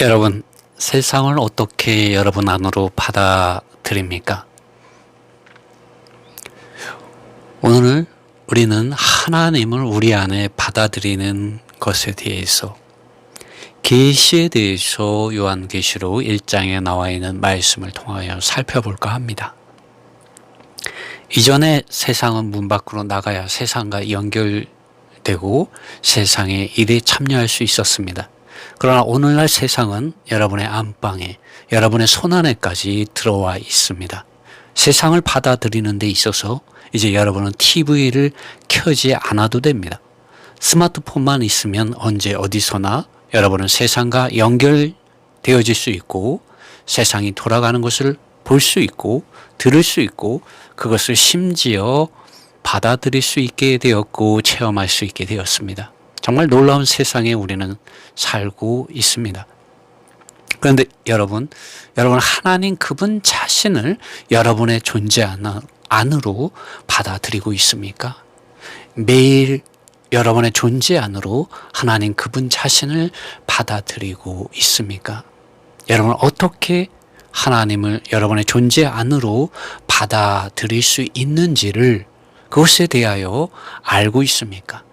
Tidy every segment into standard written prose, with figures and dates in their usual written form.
여러분, 세상을 어떻게 여러분 안으로 받아들입니까? 오늘 우리는 하나님을 우리 안에 받아들이는 것에 대해서, 계시에 대해서 요한계시록 1장에 나와 있는 말씀을 통하여 살펴볼까 합니다. 이전에 세상은 문 밖으로 나가야 세상과 연결되고 세상의 일에 참여할 수 있었습니다. 그러나 오늘날 세상은 여러분의 안방에, 여러분의 손안에까지 들어와 있습니다. 세상을 받아들이는 데 있어서 이제 여러분은 TV를 켜지 않아도 됩니다. 스마트폰만 있으면 언제 어디서나 여러분은 세상과 연결되어질 수 있고, 세상이 돌아가는 것을 볼 수 있고 들을 수 있고, 그것을 심지어 받아들일 수 있게 되었고 체험할 수 있게 되었습니다. 정말 놀라운 세상에 우리는 살고 있습니다. 그런데 여러분 하나님 그분 자신을 여러분의 존재 안으로 받아들이고 있습니까? 매일 여러분의 존재 안으로 하나님 그분 자신을 받아들이고 있습니까? 여러분 어떻게 하나님을 여러분의 존재 안으로 받아들일 수 있는지를, 그것에 대하여 알고 있습니까?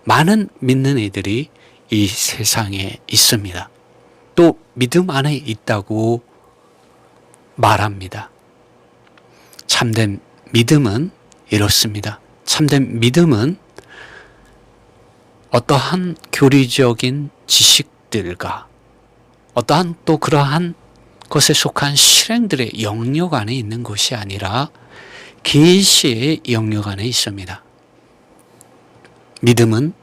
많은 믿는 이들이 이 세상에 있습니다. 또 믿음 안에 있다고 말합니다. 참된 믿음은 이렇습니다. 참된 믿음은 어떠한 교리적인 지식들과 어떠한 또 그러한 것에 속한 실행들의 영역 안에 있는 것이 아니라 계시의 영역 안에 있습니다. 믿음은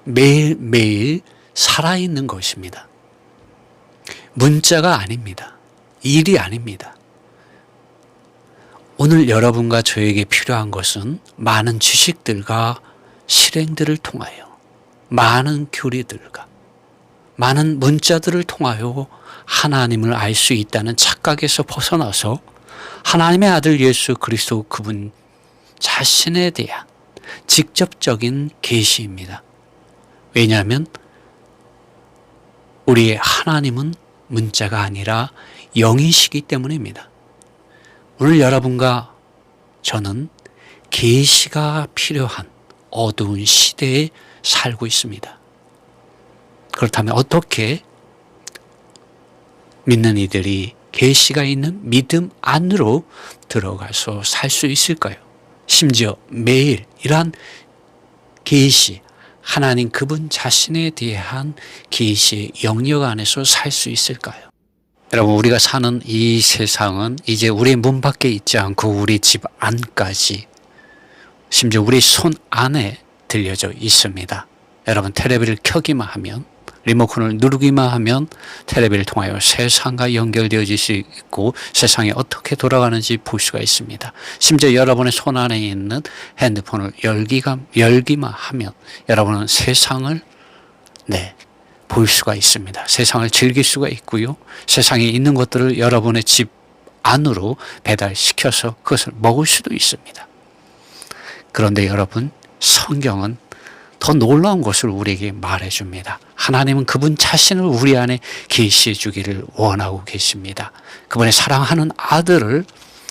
매일매일 살아있는 것입니다. 문자가 아닙니다. 일이 아닙니다. 오늘 여러분과 저에게 필요한 것은 많은 지식들과 실행들을 통하여, 많은 교리들과 많은 문자들을 통하여 하나님을 알 수 있다는 착각에서 벗어나서 하나님의 아들 예수 그리스도 그분 자신에 대한 직접적인 계시입니다. 왜냐하면 우리의 하나님은 문자가 아니라 영이시기 때문입니다. 오늘 여러분과 저는 계시가 필요한 어두운 시대에 살고 있습니다. 그렇다면 어떻게 믿는 이들이 계시가 있는 믿음 안으로 들어가서 살 수 있을까요? 심지어 매일 이러한 계시, 하나님 그분 자신에 대한 계시의 영역 안에서 살 수 있을까요? 여러분, 우리가 사는 이 세상은 이제 우리 문 밖에 있지 않고 우리 집 안까지, 심지어 우리 손 안에 들려져 있습니다. 여러분, 텔레비를 켜기만 하면, 리모컨을 누르기만 하면 텔레비를 통하여 세상과 연결되어질 수 있고 세상이 어떻게 돌아가는지 볼 수가 있습니다. 심지어 여러분의 손 안에 있는 핸드폰을 열기만 하면 여러분은 세상을 볼 수가 있습니다. 세상을 즐길 수가 있고요. 세상에 있는 것들을 여러분의 집 안으로 배달시켜서 그것을 먹을 수도 있습니다. 그런데 여러분, 성경은 더 놀라운 것을 우리에게 말해줍니다. 하나님은 그분 자신을 우리 안에 계시해 주기를 원하고 계십니다. 그분의 사랑하는 아들을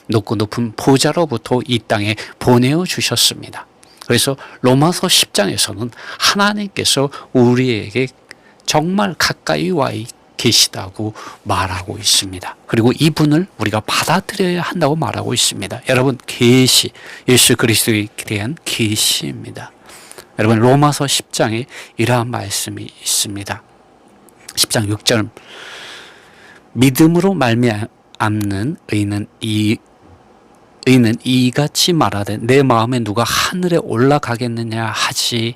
높고 높은 보좌로부터 이 땅에 보내어 주셨습니다. 그래서 로마서 10장에서는 하나님께서 우리에게 정말 가까이 와 계시다고 말하고 있습니다. 그리고 이분을 우리가 받아들여야 한다고 말하고 있습니다. 여러분, 계시, 예수 그리스도에 대한 계시입니다. 여러분, 로마서 10장에 이러한 말씀이 있습니다. 10장 6절, 믿음으로 말미암는 의는 이같이 말하되 내 마음에 누가 하늘에 올라가겠느냐 하지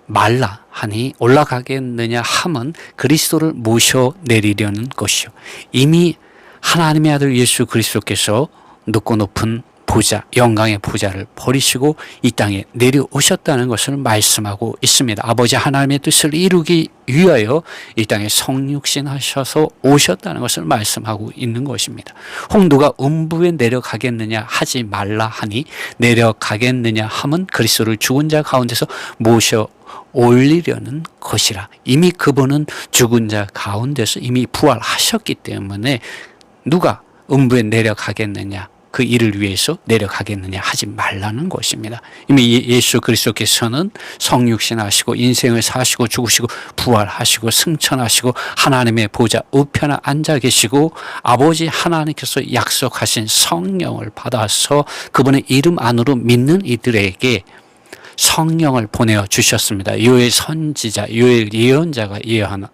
말라 하니, 올라가겠느냐 함은 그리스도를 모셔 내리려는 것이요 이미 하나님의 아들 예수 그리스도께서 높고 높은 보좌, 영광의 보좌를 버리시고 이 땅에 내려오셨다는 것을 말씀하고 있습니다. 아버지 하나님의 뜻을 이루기 위하여 이 땅에 성육신 하셔서 오셨다는 것을 말씀하고 있는 것입니다. 홍두가 음부에 내려가겠느냐 하지 말라 하니 내려가겠느냐 함은 그리스도를 죽은 자 가운데서 모셔 올리려는 것이라. 이미 그분은 죽은 자 가운데서 이미 부활하셨기 때문에 누가 음부에 내려가겠느냐, 그 일을 위해서 내려가겠느냐 하지 말라는 것입니다. 이미 예수 그리스도께서는 성육신하시고 인생을 사시고 죽으시고 부활하시고 승천하시고 하나님의 보좌 우편에 앉아 계시고 아버지 하나님께서 약속하신 성령을 받아서 그분의 이름 안으로 믿는 이들에게 성령을 보내어 주셨습니다. 요엘 선지자, 요엘 예언자가 예언한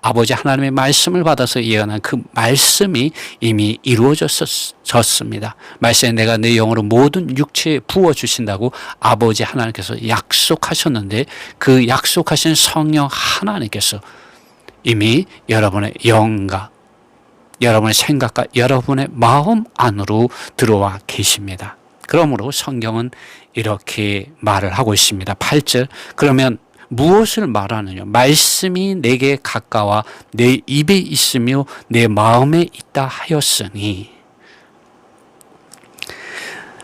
아버지 하나님의 말씀을 받아서 예언한 그 말씀이 이미 이루어졌습니다. 말씀에 내가 내 영으로 모든 육체에 부어주신다고 아버지 하나님께서 약속하셨는데 그 약속하신 성령 하나님께서 이미 여러분의 영과 여러분의 생각과 여러분의 마음 안으로 들어와 계십니다. 그러므로 성경은 이렇게 말을 하고 있습니다. 8절, 그러면 무엇을 말하느냐? 말씀이 내게 가까워 내 입에 있으며 내 마음에 있다 하였으니,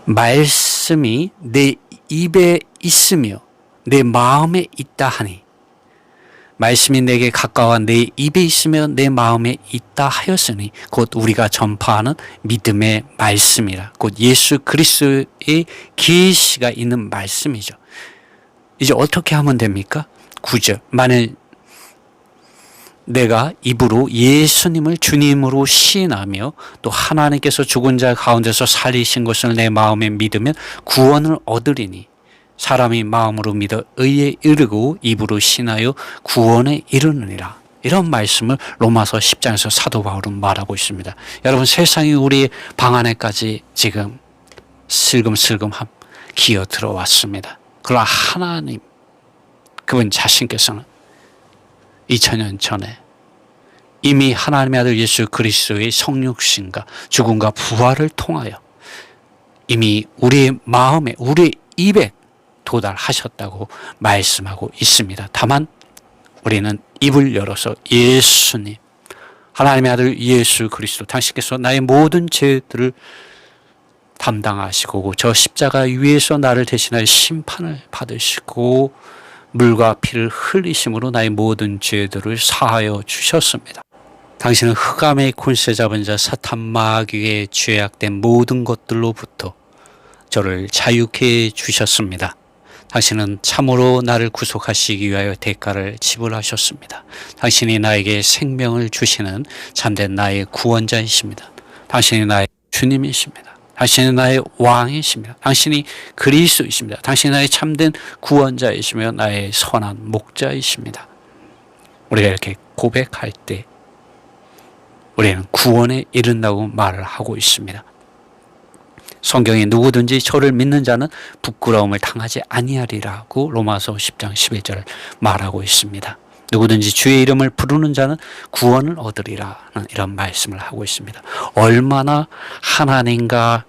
말씀이 내 입에 있으며 내 마음에 있다 하니, 말씀이 내게 가까워 내 입에 있으며 내 마음에 있다 하였으니 곧 우리가 전파하는 믿음의 말씀이라. 곧 예수 그리스도의 계시가 있는 말씀이죠. 이제 어떻게 하면 됩니까? 9절, 만일 내가 입으로 예수님을 주님으로 시인하며 또 하나님께서 죽은 자 가운데서 살리신 것을 내 마음에 믿으면 구원을 얻으리니 사람이 마음으로 믿어 의에 이르고 입으로 신하여 구원에 이르느니라. 이런 말씀을 로마서 10장에서 사도 바울은 말하고 있습니다. 여러분, 세상이 우리 방 안에까지 지금 슬금슬금 기어 들어왔습니다. 그러나 하나님, 그분 자신께서는 2000년 전에 이미 하나님의 아들 예수 그리스도의 성육신과 죽음과 부활을 통하여 이미 우리의 마음에, 우리의 입에 도달하셨다고 말씀하고 있습니다. 다만 우리는 입을 열어서 예수님, 하나님의 아들 예수 그리스도, 당신께서 나의 모든 죄들을 담당하시고 저 십자가 위에서 나를 대신하여 심판을 받으시고 물과 피를 흘리심으로 나의 모든 죄들을 사하여 주셨습니다. 당신은 흑암의 권세 잡은 자 사탄 마귀의 죄악된 모든 것들로부터 저를 자유케 해 주셨습니다. 당신은 참으로 나를 구속하시기 위하여 대가를 지불하셨습니다. 당신이 나에게 생명을 주시는 참된 나의 구원자이십니다. 당신이 나의 주님이십니다. 당신이 나의 왕이십니다. 당신이 그리스도이십니다. 당신이 나의 참된 구원자이시며 나의 선한 목자이십니다. 우리가 이렇게 고백할 때 우리는 구원에 이른다고 말을 하고 있습니다. 성경에 누구든지 저를 믿는 자는 부끄러움을 당하지 아니하리라고 로마서 10장 11절을 말하고 있습니다. 누구든지 주의 이름을 부르는 자는 구원을 얻으리라는 이런 말씀을 하고 있습니다. 얼마나 하나님과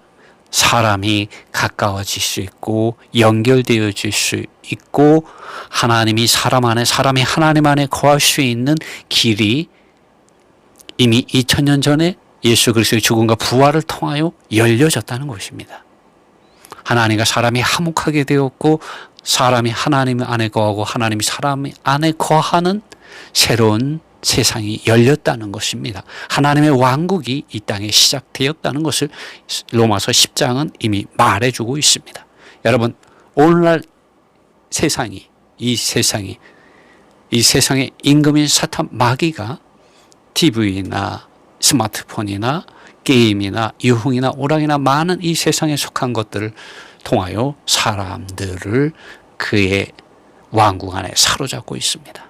사람이 가까워질 수 있고 연결되어질 수 있고 하나님이 사람 안에, 사람이 하나님 안에 거할 수 있는 길이 이미 2000년 전에 예수 그리스도의 죽음과 부활을 통하여 열려졌다는 것입니다. 하나님과 사람이 화목하게 되었고 사람이 하나님 안에 거하고 하나님이 사람 안에 거하는 새로운 세상이 열렸다는 것입니다. 하나님의 왕국이 이 땅에 시작되었다는 것을 로마서 10장은 이미 말해주고 있습니다. 여러분, 오늘날 세상이, 이 세상의 임금인 사탄 마귀가 TV나 스마트폰이나 게임이나 유흥이나 오락이나 많은 이 세상에 속한 것들을 통하여 사람들을 그의 왕국 안에 사로잡고 있습니다.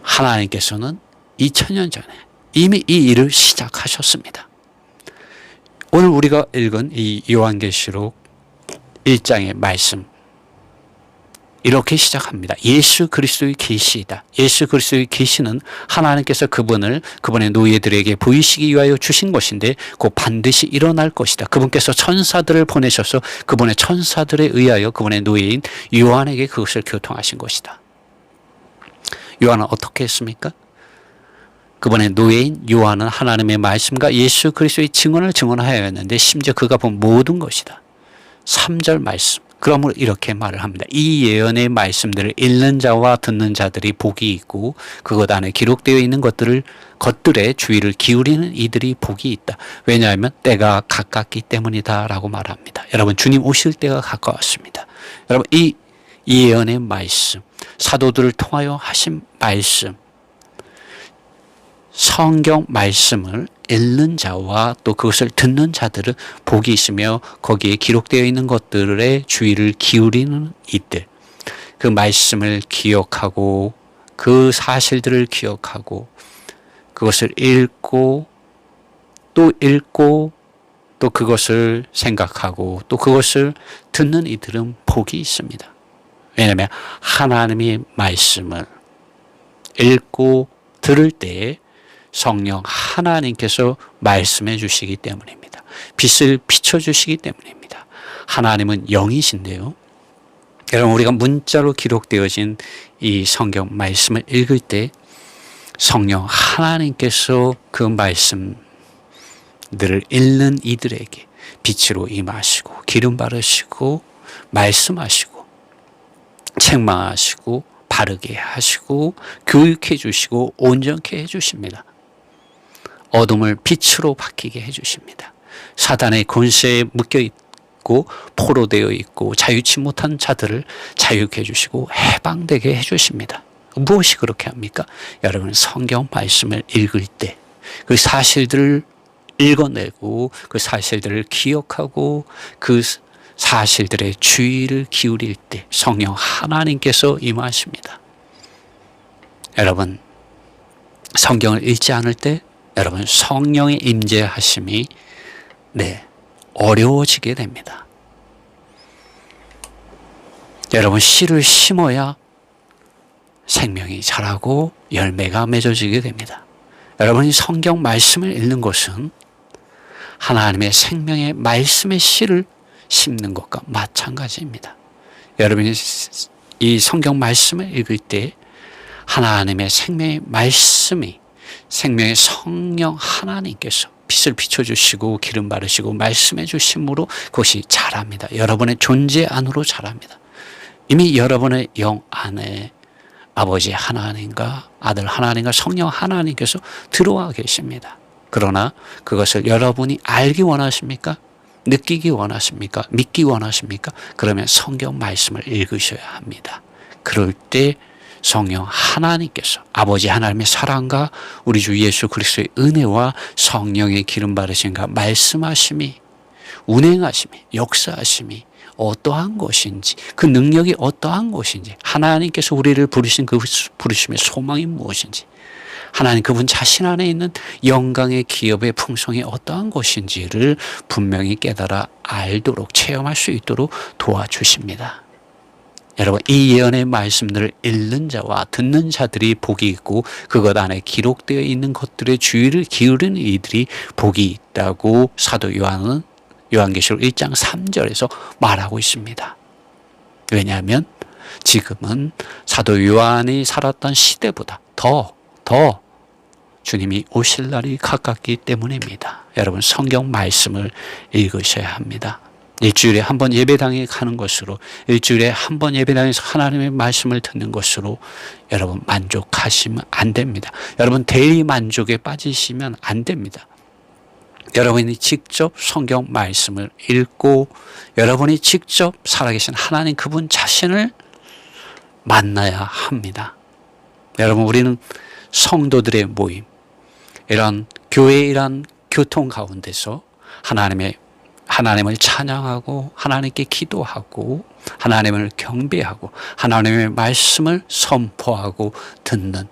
하나님께서는 2000년 전에 이미 이 일을 시작하셨습니다. 오늘 우리가 읽은 이 요한계시록 1장의 말씀, 이렇게 시작합니다. 예수 그리스도의 계시이다. 예수 그리스도의 계시는 하나님께서 그분의 노예들에게 보이시기 위하여 주신 것인데 곧 반드시 일어날 것이다. 그분께서 천사들을 보내셔서 그분의 천사들에 의하여 그분의 노예인 요한에게 그것을 교통하신 것이다. 요한은 어떻게 했습니까? 그분의 노예인 요한은 하나님의 말씀과 예수 그리스도의 증언을 증언하여 했는데 심지어 그가 본 모든 것이다. 3절 말씀. 그러므로 이렇게 말을 합니다. 이 예언의 말씀들을 읽는 자와 듣는 자들이 복이 있고 그것 안에 기록되어 있는 것들의 주의를 기울이는 이들이 복이 있다. 왜냐하면 때가 가깝기 때문이다 라고 말합니다. 여러분 주님 오실 때가 가까웠습니다. 여러분 이 예언의 말씀, 사도들을 통하여 하신 말씀, 성경 말씀을 읽는 자와 또 그것을 듣는 자들은 복이 있으며 거기에 기록되어 있는 것들의 주의를 기울이는 이들, 그 말씀을 기억하고 그 사실들을 기억하고 그것을 읽고 또 그것을 생각하고 또 그것을 듣는 이들은 복이 있습니다. 왜냐하면 하나님의 말씀을 읽고 들을 때에 성령 하나님께서 말씀해 주시기 때문입니다. 빛을 비춰주시기 때문입니다. 하나님은 영이신데요. 여러분 우리가 문자로 기록되어진 이 성경 말씀을 읽을 때 성령 하나님께서 그 말씀들을 읽는 이들에게 빛으로 임하시고 기름 바르시고 말씀하시고 책망하시고 바르게 하시고 교육해 주시고 온전케 해 주십니다. 어둠을 빛으로 바뀌게 해주십니다. 사단의 권세에 묶여있고 포로되어 있고 자유치 못한 자들을 자유케 해주시고 해방되게 해주십니다. 무엇이 그렇게 합니까? 여러분 성경 말씀을 읽을 때 그 사실들을 읽어내고 그 사실들을 기억하고 그 사실들의 주의를 기울일 때 성령 하나님께서 임하십니다. 여러분 성경을 읽지 않을 때 여러분 성령의 임재하심이 어려워지게 됩니다. 여러분 씨를 심어야 생명이 자라고 열매가 맺어지게 됩니다. 여러분이 성경 말씀을 읽는 것은 하나님의 생명의 말씀의 씨를 심는 것과 마찬가지입니다. 여러분이 이 성경 말씀을 읽을 때 하나님의 생명의 말씀이 생명의 성령 하나님께서 빛을 비춰주시고 기름 바르시고 말씀해 주심으로 그것이 자랍니다. 여러분의 존재 안으로 자랍니다. 이미 여러분의 영 안에 아버지 하나님과 아들 하나님과 성령 하나님께서 들어와 계십니다. 그러나 그것을 여러분이 알기 원하십니까? 느끼기 원하십니까? 믿기 원하십니까? 그러면 성경 말씀을 읽으셔야 합니다. 그럴 때 성령 하나님께서 아버지 하나님의 사랑과 우리 주 예수 그리스도의 은혜와 성령의 기름 바르심과 말씀하심이 운행하심이 역사하심이 어떠한 것인지 그 능력이 어떠한 것인지 하나님께서 우리를 부르신 그 부르심의 소망이 무엇인지 하나님 그분 자신 안에 있는 영광의 기업의 풍성이 어떠한 것인지를 분명히 깨달아 알도록 체험할 수 있도록 도와주십니다. 여러분 이 예언의 말씀들을 읽는 자와 듣는 자들이 복이 있고 그것 안에 기록되어 있는 것들의 주의를 기울이는 이들이 복이 있다고 사도 요한은 요한계시록 1장 3절에서 말하고 있습니다. 왜냐하면 지금은 사도 요한이 살았던 시대보다 더 주님이 오실 날이 가깝기 때문입니다. 여러분 성경 말씀을 읽으셔야 합니다. 일주일에 한 번 예배당에 가는 것으로 일주일에 한 번 예배당에서 하나님의 말씀을 듣는 것으로 여러분 만족하시면 안 됩니다. 여러분 대리 만족에 빠지시면 안 됩니다. 여러분이 직접 성경 말씀을 읽고 여러분이 직접 살아계신 하나님 그분 자신을 만나야 합니다. 여러분 우리는 성도들의 모임 이런 교회의 이런 교통 가운데서 하나님을 찬양하고 하나님께 기도하고 하나님을 경배하고 하나님의 말씀을 선포하고 듣는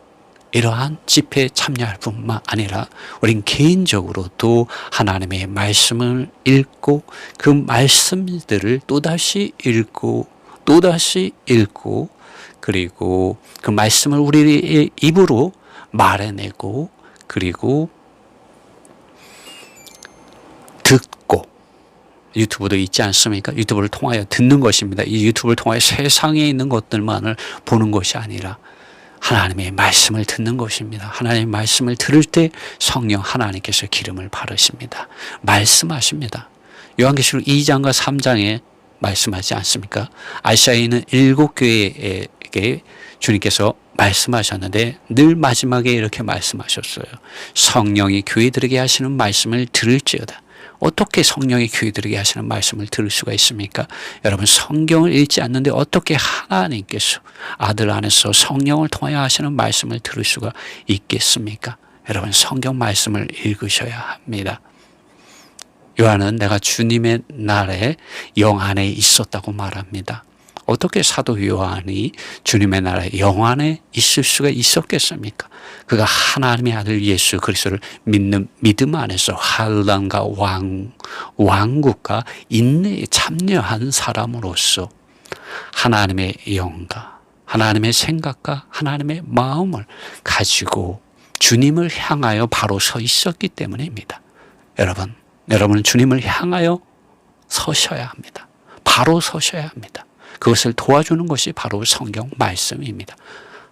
이러한 집회에 참여할 뿐만 아니라 우린 개인적으로도 하나님의 말씀을 읽고 그 말씀들을 또다시 읽고 또다시 읽고 그리고 그 말씀을 우리의 입으로 말해내고 그리고 듣고 유튜브도 있지 않습니까? 유튜브를 통하여 듣는 것입니다. 이 유튜브를 통하여 세상에 있는 것들만을 보는 것이 아니라 하나님의 말씀을 듣는 것입니다. 하나님의 말씀을 들을 때 성령 하나님께서 기름을 바르십니다. 말씀하십니다. 요한계시록 2장과 3장에 말씀하지 않습니까? 아시아에 있는 7교회에게 주님께서 말씀하셨는데 늘 마지막에 이렇게 말씀하셨어요. 성령이 교회들에게 하시는 말씀을 들을지어다. 어떻게 성령이 교회들에게 하시는 말씀을 들을 수가 있습니까? 여러분, 성경을 읽지 않는데 어떻게 하나님께서 아들 안에서 성령을 통하여 하시는 말씀을 들을 수가 있겠습니까? 여러분, 성경 말씀을 읽으셔야 합니다. 요한은 내가 주님의 날에 영 안에 있었다고 말합니다. 어떻게 사도 요한이 주님의 나라에 영 안에 있을 수가 있었겠습니까? 그가 하나님의 아들 예수 그리스도를 믿는 믿음 안에서 환난과 왕국과 인내에 참여한 사람으로서 하나님의 영과 하나님의 생각과 하나님의 마음을 가지고 주님을 향하여 바로 서 있었기 때문입니다. 여러분은 주님을 향하여 서셔야 합니다. 바로 서셔야 합니다. 그것을 도와주는 것이 바로 성경 말씀입니다.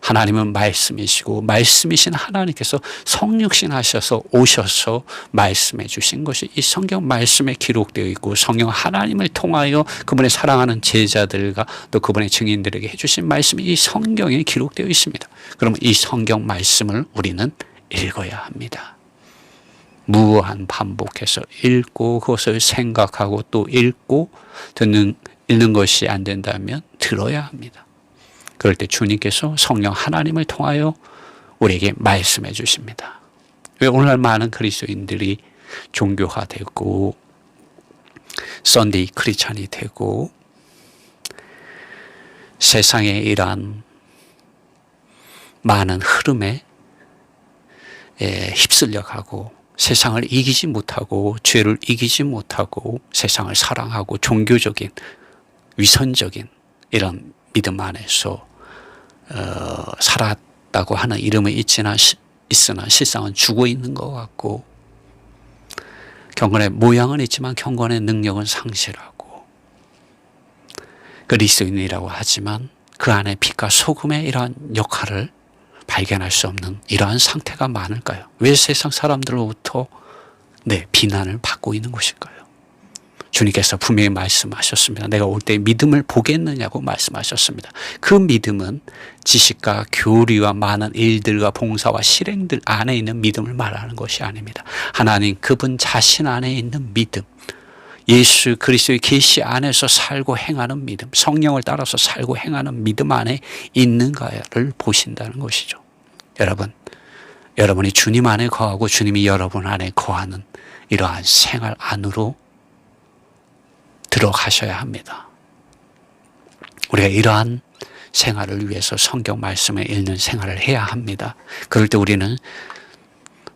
하나님은 말씀이시고 말씀이신 하나님께서 성육신 하셔서 오셔서 말씀해 주신 것이 이 성경 말씀에 기록되어 있고 성령 하나님을 통하여 그분의 사랑하는 제자들과 또 그분의 증인들에게 해주신 말씀이 이 성경에 기록되어 있습니다. 그럼 이 성경 말씀을 우리는 읽어야 합니다. 무한 반복해서 읽고 그것을 생각하고 또 읽고 읽는 것이 안 된다면 들어야 합니다. 그럴 때 주님께서 성령 하나님을 통하여 우리에게 말씀해 주십니다. 왜 오늘날 많은 그리스도인들이 종교화되고 썬데이 크리스찬이 되고 세상의 이러한 많은 흐름에 휩쓸려 가고 세상을 이기지 못하고 죄를 이기지 못하고 세상을 사랑하고 종교적인 위선적인 이런 믿음 안에서 살았다고 하는 이름은 있으나 실상은 죽어 있는 것 같고 경건의 모양은 있지만 경건의 능력은 상실하고 그리스도인이라고 하지만 그 안에 빛과 소금의 이러한 역할을 발견할 수 없는 이러한 상태가 많을까요? 왜 세상 사람들로부터 비난을 받고 있는 것일까요? 주님께서 분명히 말씀하셨습니다. 내가 올 때 믿음을 보겠느냐고 말씀하셨습니다. 그 믿음은 지식과 교리와 많은 일들과 봉사와 실행들 안에 있는 믿음을 말하는 것이 아닙니다. 하나님 그분 자신 안에 있는 믿음, 예수 그리스도의 계시 안에서 살고 행하는 믿음, 성령을 따라서 살고 행하는 믿음 안에 있는가를 보신다는 것이죠. 여러분이 주님 안에 거하고 주님이 여러분 안에 거하는 이러한 생활 안으로 들어가셔야 합니다. 우리가 이러한 생활을 위해서 성경 말씀을 읽는 생활을 해야 합니다. 그럴 때 우리는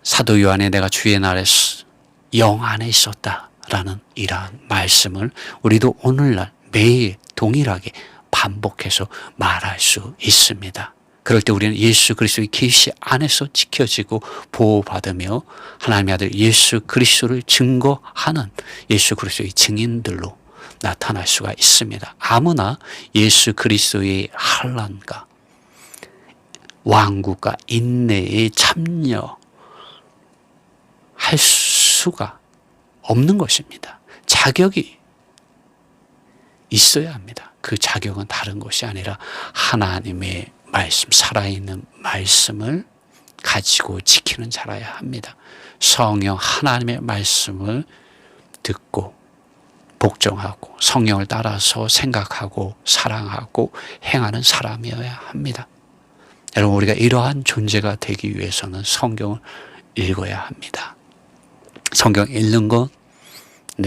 사도 요한의 내가 주의 날에 영 안에 있었다라는 이러한 말씀을 우리도 오늘날 매일 동일하게 반복해서 말할 수 있습니다. 그럴 때 우리는 예수 그리스도의 계시 안에서 지켜지고 보호받으며 하나님의 아들 예수 그리스도를 증거하는 예수 그리스도의 증인들로 나타날 수가 있습니다. 아무나 예수 그리스도의 환난과 왕국과 인내에 참여할 수가 없는 것입니다. 자격이 있어야 합니다. 그 자격은 다른 것이 아니라 하나님의 말씀, 살아있는 말씀을 가지고 지키는 자라야 합니다. 성령 하나님의 말씀을 듣고 복종하고 성령을 따라서 생각하고 사랑하고 행하는 사람이어야 합니다. 여러분, 우리가 이러한 존재가 되기 위해서는 성경을 읽어야 합니다. 성경 읽는 건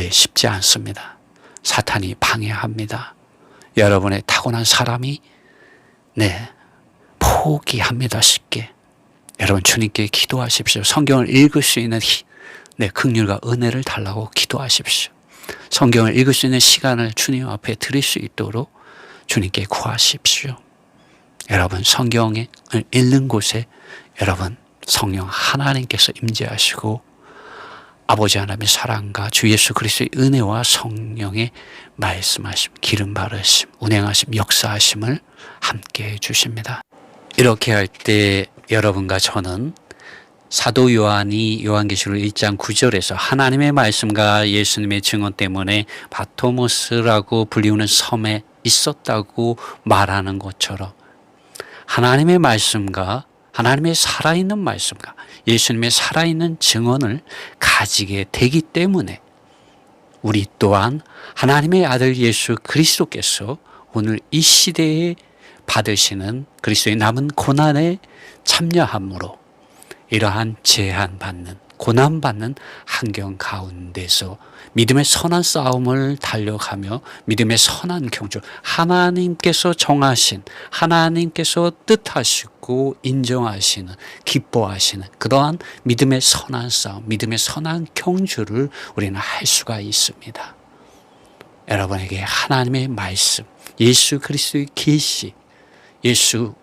쉽지 않습니다. 사탄이 방해합니다. 여러분의 타고난 사람이 포기합니다. 쉽게. 여러분, 주님께 기도하십시오. 성경을 읽을 수 있는 긍휼과 은혜를 달라고 기도하십시오. 성경을 읽을 수 있는 시간을 주님 앞에 드릴 수 있도록 주님께 구하십시오. 여러분 성경을 읽는 곳에 여러분 성령 하나님께서 임재하시고 아버지 하나님의 사랑과 주 예수 그리스도의 은혜와 성령의 말씀하심, 기름 바르심, 운행하심, 역사하심을 함께 해주십니다. 이렇게 할 때 여러분과 저는 사도 요한이 요한계시록 1장 9절에서 하나님의 말씀과 예수님의 증언 때문에 바토모스라고 불리우는 섬에 있었다고 말하는 것처럼 하나님의 말씀과 하나님의 살아있는 말씀과 예수님의 살아있는 증언을 가지게 되기 때문에 우리 또한 하나님의 아들 예수 그리스도께서 오늘 이 시대에 받으시는 그리스도의 남은 고난에 참여함으로 이러한 제한받는 고난받는 환경 가운데서 믿음의 선한 싸움을 달려가며 믿음의 선한 경주 하나님께서 정하신 하나님께서 뜻하시고 인정하시는 기뻐하시는 그러한 믿음의 선한 싸움 믿음의 선한 경주를 우리는 할 수가 있습니다. 여러분에게 하나님의 말씀 예수 그리스도의 계시 예수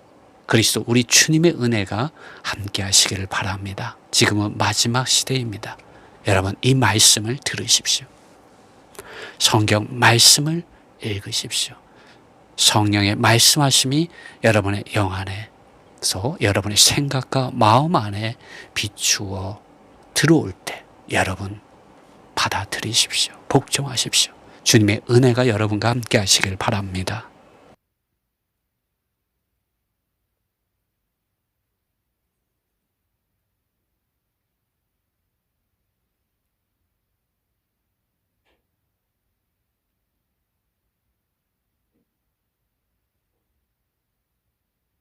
그리스도 우리 주님의 은혜가 함께 하시기를 바랍니다. 지금은 마지막 시대입니다. 여러분 이 말씀을 들으십시오. 성경 말씀을 읽으십시오. 성령의 말씀하심이 여러분의 영 안에서 여러분의 생각과 마음 안에 비추어 들어올 때 여러분 받아들이십시오. 복종하십시오. 주님의 은혜가 여러분과 함께 하시길 바랍니다.